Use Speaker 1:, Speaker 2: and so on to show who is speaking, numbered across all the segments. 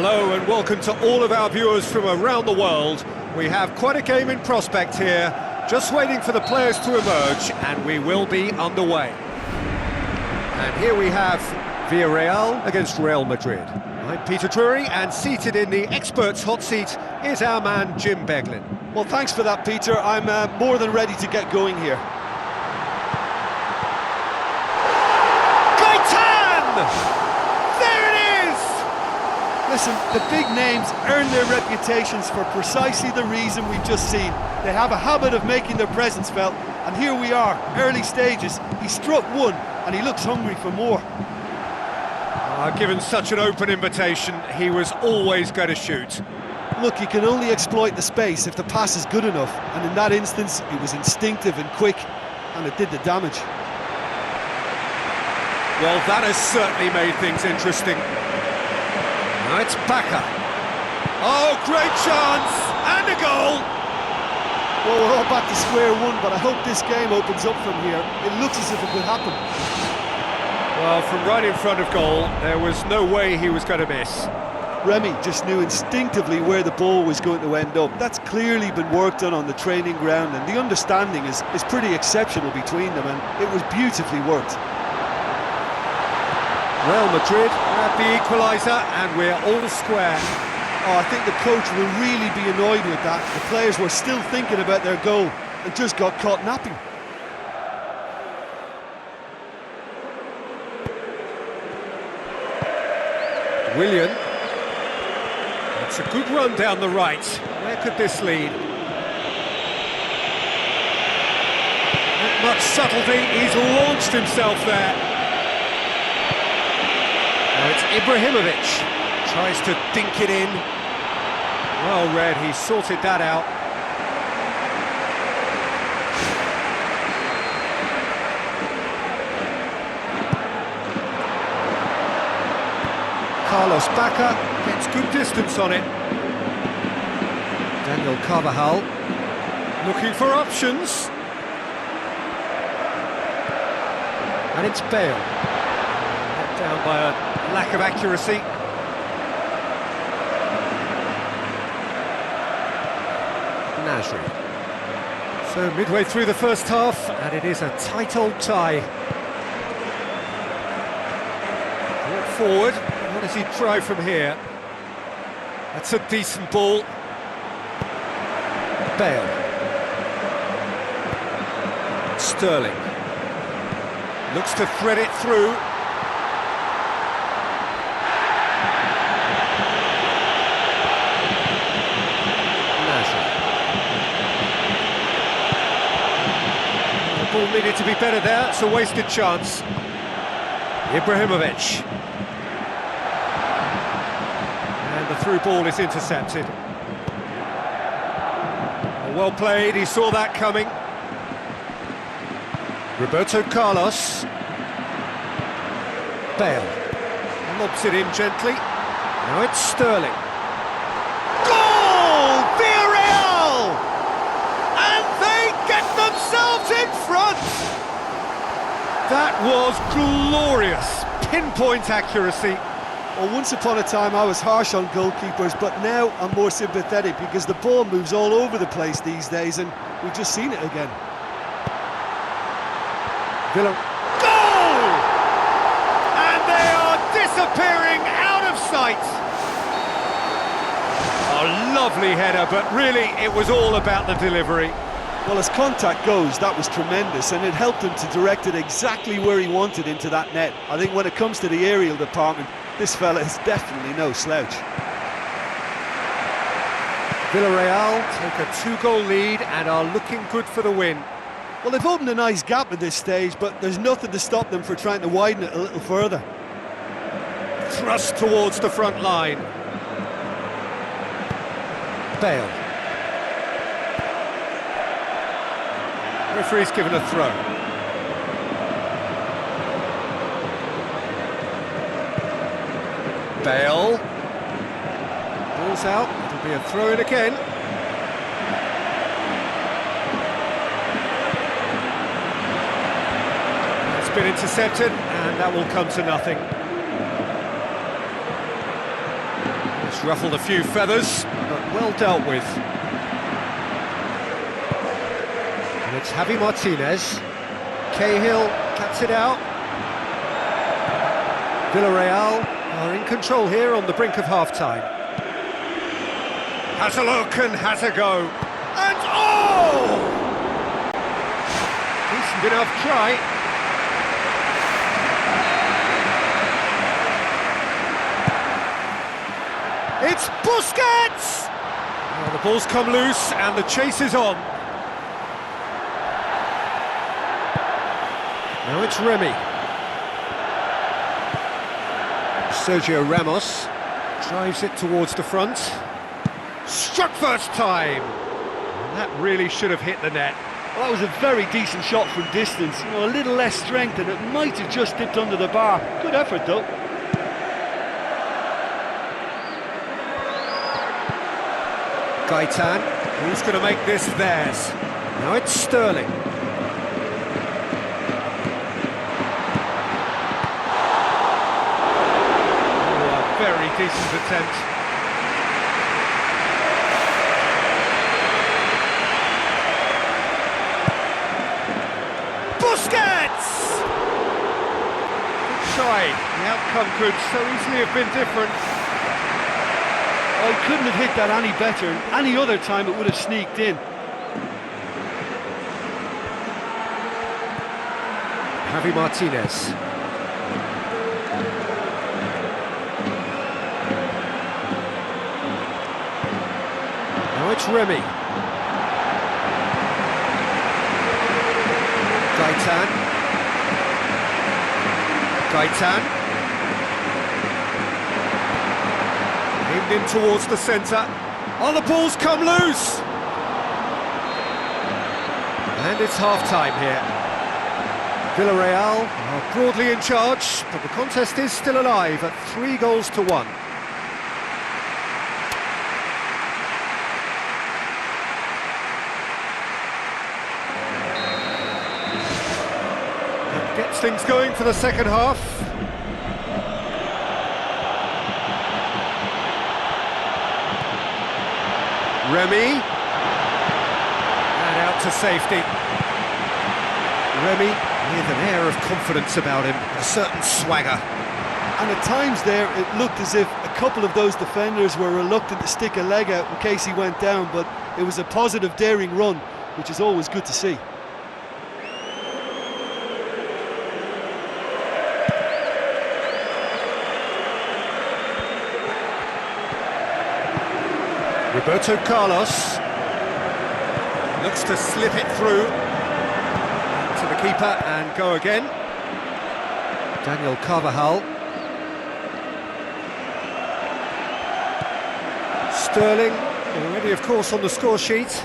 Speaker 1: Hello and welcome to all of our viewers from around the world. We have quite a game in prospect here, just waiting for the players to emerge, and we will be underway. And here we have Villarreal against Real Madrid. I'm Peter Drury, and seated in the experts' hot seat is our man Jim Beglin.
Speaker 2: Well, thanks for that, Peter. I'm more than ready to get going here.
Speaker 1: Gaetan!
Speaker 2: Listen, the big names earn their reputations for precisely the reason we've just seen. They have a habit of making their presence felt, and here we are, early stages. He struck one, and he looks hungry for more.
Speaker 1: Given such an open invitation, he was always going to shoot.
Speaker 2: Look, you can only exploit the space if the pass is good enough, and in that instance, it was instinctive and quick, and it did the damage.
Speaker 1: Well, that has certainly made things interesting. Now it's Bacca. Oh, great chance! And a goal!
Speaker 2: Well, we're all back to square one, but I hope this game opens up from here. It looks as if it could happen.
Speaker 1: Well, from right in front of goal, there was no way he was going to miss.
Speaker 2: Remy just knew instinctively where the ball was going to end up. That's clearly been worked on the training ground, and the understanding is pretty exceptional between them, and it was beautifully worked.
Speaker 1: Real Madrid have the equaliser, and we're all square.
Speaker 2: Oh, I think the coach will really be annoyed with that. The players were still thinking about their goal and just got caught napping.
Speaker 1: Willian. It's a good run down the right. Where could this lead? Not much subtlety, he's launched himself there. Now it's Ibrahimovic, tries to dink it in. Well read, he sorted that out. Carlos Bacca gets good distance on it. Daniel Carvajal looking for options. And it's Bale. Let down by a lack of accuracy. Nasri. So midway through the first half, and it is a tight old tie. Brought forward. What does he try from here? That's a decent ball. Bale. Sterling. Looks to thread it through. The ball needed to be better there, it's a wasted chance. Ibrahimovic. And the through ball is intercepted. Well played, he saw that coming. Roberto Carlos. Bale. Lobs it in gently. Now it's Sterling. Goal! Villarreal! And they get themselves in front! That was glorious. Pinpoint accuracy.
Speaker 2: Well, once upon a time I was harsh on goalkeepers, but now I'm more sympathetic because the ball moves all over the place these days, and we've just seen it again.
Speaker 1: Villa. Goal! And they are disappearing out of sight. A lovely header, but really it was all about the delivery.
Speaker 2: Well, as contact goes, that was tremendous, and it helped him to direct it exactly where he wanted into that net. I think when it comes to the aerial department, this fella is definitely no slouch.
Speaker 1: Villarreal take a two-goal lead and are looking good for the win.
Speaker 2: Well, they've opened a nice gap at this stage, but there's nothing to stop them for trying to widen it a little further.
Speaker 1: Thrust towards the front line. Bale. Referee's given a throw. Bale. Ball's out, it'll be a throw in again. It's been intercepted, and that will come to nothing. It's ruffled a few feathers, but well dealt with. And it's Javi Martinez. Cahill cuts it out. Villarreal are in control here on the brink of half-time. Has a look and has a go. And oh! Decent enough try. It's Busquets! Oh, the ball's come loose and the chase is on. Now it's Remy. Sergio Ramos drives it towards the front. Struck first time! And that really should have hit the net.
Speaker 2: Well, that was a very decent shot from distance. You know, a little less strength and it might have just dipped under the bar. Good effort though.
Speaker 1: Gaitan, who's going to make this theirs? Now it's Sterling. Oh, a very decent attempt. Busquets! Good try. The outcome could so easily have been different.
Speaker 2: I couldn't have hit that any better. Any other time it would have sneaked in.
Speaker 1: Javi Martinez. Now it's Remy. Gaitan. Aimed in towards the centre. Oh, the ball's come loose! And it's half-time here. Villarreal are broadly in charge, but the contest is still alive at 3-1. That gets things going for the second half. Remy, and out to safety. Remy with an air of confidence about him, a certain swagger.
Speaker 2: And at times there, it looked as if a couple of those defenders were reluctant to stick a leg out in case he went down, but it was a positive, daring run, which is always good to see.
Speaker 1: Roberto Carlos looks to slip it through to the keeper and go again. Daniel Carvajal. Sterling already, of course, on the score sheet.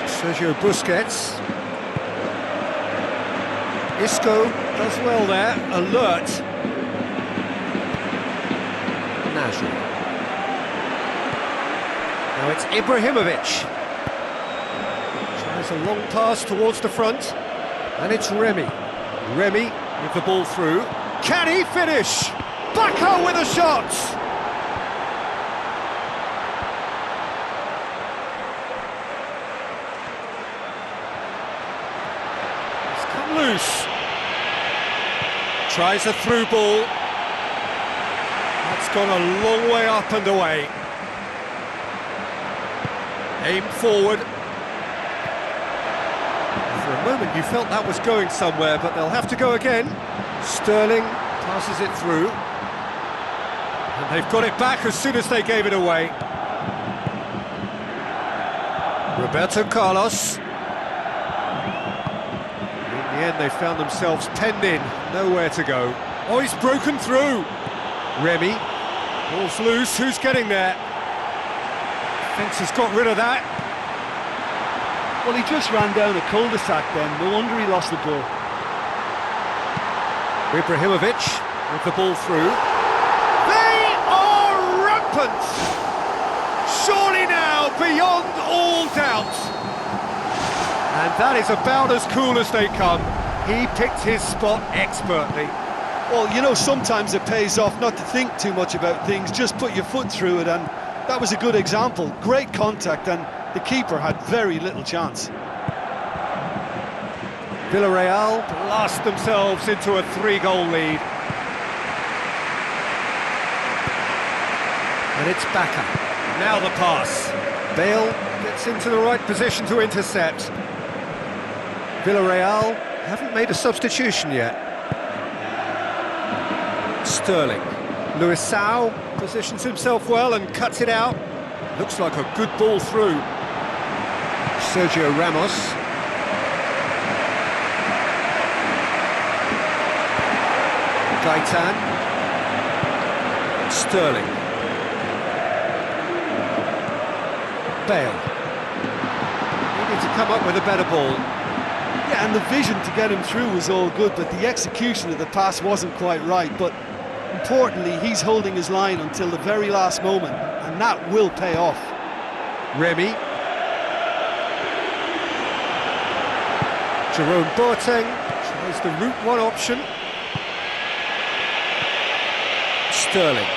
Speaker 1: Sergio Busquets. Isco does well there, alert. Now it's Ibrahimovic. Tries a long pass towards the front. And it's Remy. Remy with the ball through. Can he finish? Bacco with a shot! It's come loose. Tries a through ball. That's gone a long way up and away. Aimed forward. For a moment you felt that was going somewhere, but they'll have to go again. Sterling passes it through. And they've got it back as soon as they gave it away. Roberto Carlos. In the end they found themselves penned in, nowhere to go. Oh, he's broken through. Remy, ball's loose, who's getting there? Fence has got rid of that.
Speaker 2: Well, he just ran down a cul-de-sac then, no wonder he lost the ball.
Speaker 1: Ibrahimovic with the ball through. They are rampant! Surely now, beyond all doubt. And that is about as cool as they come. He picked his spot expertly.
Speaker 2: Well, you know, sometimes it pays off not to think too much about things, just put your foot through it, and that was a good example. Great contact, and the keeper had very little chance.
Speaker 1: Villarreal blast themselves into a 3-goal lead. And it's Bacca. Now the pass. Bale gets into the right position to intercept. Villarreal haven't made a substitution yet. Sterling. Luisao positions himself well and cuts it out. Looks like a good ball through. Sergio Ramos. Gaitan. Sterling. Bale. Needed to come up with a better ball.
Speaker 2: Yeah, and the vision to get him through was all good, but the execution of the pass wasn't quite right. But importantly, he's holding his line until the very last moment, and that will pay off.
Speaker 1: Remy. Jerome Boateng tries the route one option. Sterling.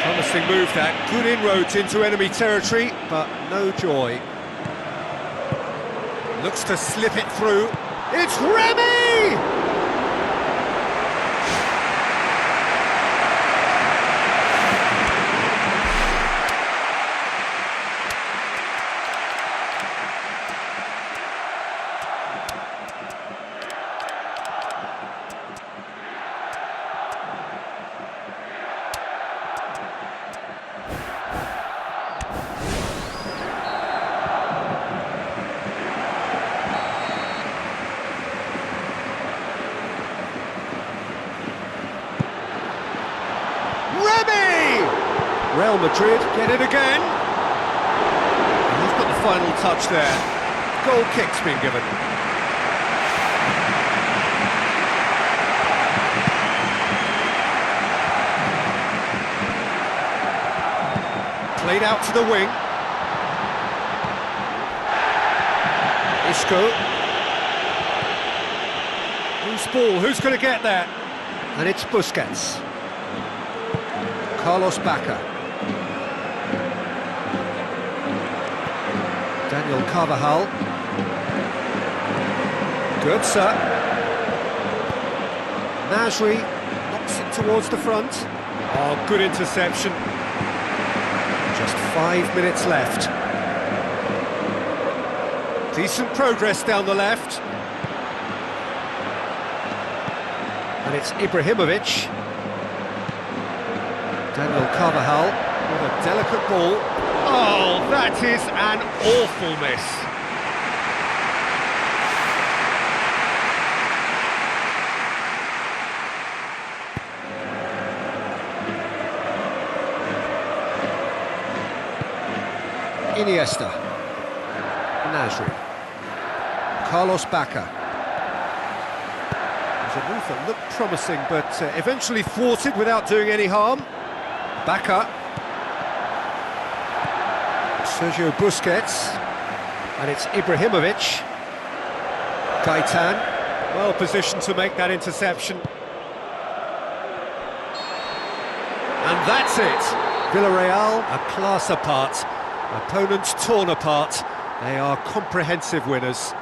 Speaker 1: Promising move that, good inroads into enemy territory, but no joy. Looks to slip it through. It's Remy! Real Madrid get it again. And he's got the final touch there. Goal kick's been given. Played out to the wing. Isco. Who's ball? Who's going to get that? And it's Busquets. Carlos Bacca. Daniel Carvajal. Good, sir. Nasri knocks it towards the front. Oh, good interception. Just 5 minutes left. Decent progress down the left. And it's Ibrahimovic. Daniel Carvajal with a delicate ball. Oh, that is an awful miss. Iniesta. Nasri. Carlos Bacca. It was a move that looked promising, but eventually thwarted without doing any harm. Bacca. Sergio Busquets. And it's Ibrahimovic. Gaitan. Well positioned to make that interception. And that's it. Villarreal, a class apart. Opponents torn apart. They are comprehensive winners.